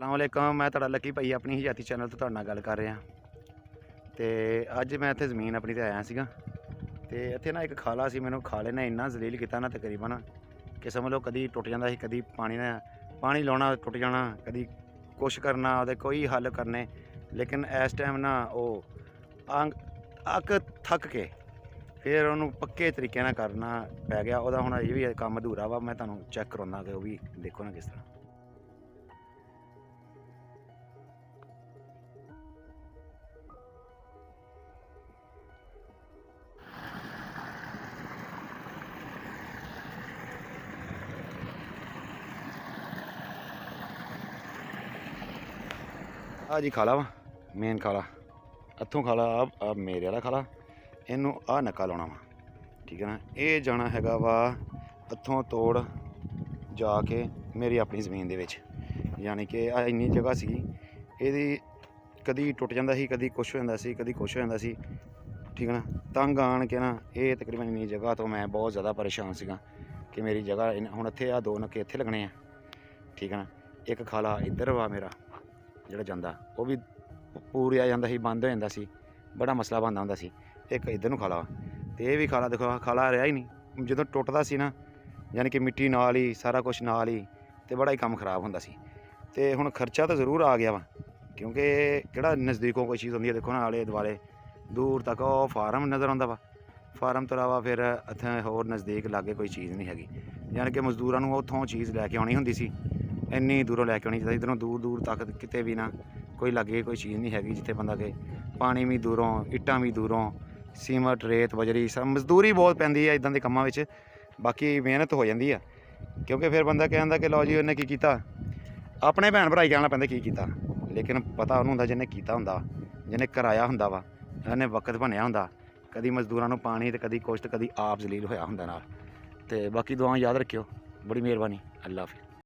अस्सलामुअलैकुम। मैं तुहाडा लकी भाई अपनी ही जाती चैनल तो तुहाडे नाल गल कर रहा। तो अज मैं इत्थे ज़मीन अपनी ते आया सीगा ते इत्थे ना एक खाला सी। मैनूं खाले ने इन्ना जलील किया ना तकरीबन कि समझ लो कदी टुट जाता सी, कदी पानी लाना टुट जाना, कदी कुछ करना वो कोई हल करने। लेकिन इस टाइम ना वो अक थक के फिर उन्होंने पक्के तरीके नाल करना पै गया। वह हुण ये भी काम अधूरा वा। मैं तुहानूं चैक करवाउणा कि वह भी देखो ना किस तरह। आ जी खाला वा, मेन खाला इत्थों खाला आ मेरे वाला खाला, इनू आ नक्का लाउणा वा। ठीक है ना, ये जाना हैगा वा इत्थों तोड़ जाके मेरी अपनी ज़मीन दे विच। यानी कि आ इन्नी जगह सी, इहदी कदी टुट जांदा सी, कदी कुछ हो जांदा सी, कदी कुछ हो जांदा सी। ठीक है ना, तंग आण के ना ये तकरीबन इन्नी जगह तो मैं बहुत ज़्यादा परेशान सीगा कि मेरी जगह हुण इत्थे आ दो नक्के इत्थे लगने आ। ठीक है ना, एक खाला इधर वा मेरा ਜਿਹੜਾ ਜਾਂਦਾ ਉਹ ਵੀ ਪੂਰਿਆ ਜਾਂਦਾ ਸੀ, ਬੰਦ ਹੋ ਜਾਂਦਾ ਸੀ, ਬੜਾ ਮਸਲਾ ਬਣਦਾ ਹੁੰਦਾ ਸੀ। ਇੱਕ ਇੱਧਰ ਨੂੰ ਖਾਲਾ ਤੇ ਇਹ ਵੀ ਖਾਲਾ ਦੇਖੋ ਖਾਲਾ ਰਿਹਾ ਹੀ ਨਹੀਂ। ਜਦੋਂ ਟੁੱਟਦਾ ਸੀ ਨਾ ਯਾਨੀ ਕਿ ਮਿੱਟੀ ਨਾਲ ਹੀ ਸਾਰਾ ਕੁਝ ਨਾਲ ਹੀ ਤੇ ਬੜਾ ਹੀ ਕੰਮ ਖਰਾਬ ਹੁੰਦਾ ਸੀ। ਤੇ ਹੁਣ ਖਰਚਾ ਤਾਂ ਜ਼ਰੂਰ ਆ ਗਿਆ ਵਾ ਕਿਉਂਕਿ ਕਿਹੜਾ ਨਜ਼ਦੀਕੋਂ ਕੋਈ ਚੀਜ਼ ਹੁੰਦੀ ਹੈ। ਦੇਖੋ ਨਾ ਆਲੇ ਦੁਆਲੇ ਦੂਰ ਤੱਕ ਉਹ ਫਾਰਮ ਨਜ਼ਰ ਆਉਂਦਾ ਵਾ। ਫਾਰਮ ਤੋਂ ਇਲਾਵਾ ਫਿਰ ਇੱਥੇ ਹੋਰ ਨਜ਼ਦੀਕ ਲਾਗੇ ਕੋਈ ਚੀਜ਼ ਨਹੀਂ ਹੈਗੀ। ਯਾਨੀ ਕਿ ਮਜ਼ਦੂਰਾਂ ਨੂੰ ਉੱਥੋਂ ਚੀਜ਼ ਲੈ ਕੇ ਆਉਣੀ ਹੁੰਦੀ ਸੀ, ਇੰਨੀ ਦੂਰੋਂ ਲੈ ਕੇ ਆਉਣੀ ਚਾਹੀਦੀ। ਇੱਧਰੋਂ दूर दूर तक किते भी ना कोई लागे कोई चीज़ नहीं हैगी जिथे बंदा के पानी भी दूरों, इट्टां भी दूरों, सीमट रेत बजरी सब मजदूरी बहुत पैंदी है इदां दे कामां विच। बाकी मेहनत हो जाती है क्योंकि फिर बंदा कहता कि लो जी उन्हें की कीता, अपने भैन भरा ही कहना पैंदा की कीता। लेकिन पता उन्होंने हुंदा जिन्हें कीता हुंदा, जिन्हें कराया हुंदा वा, जिन्हें वक्त बनिया हुंदा। कदी मजदूरां नूं पानी ते कदी कुछ ते कदी आप जलील होया हुंदा नाल। ते बाकी दुआं याद रखियो। बड़ी मेहरबानी। अल्लाह हाफिज़।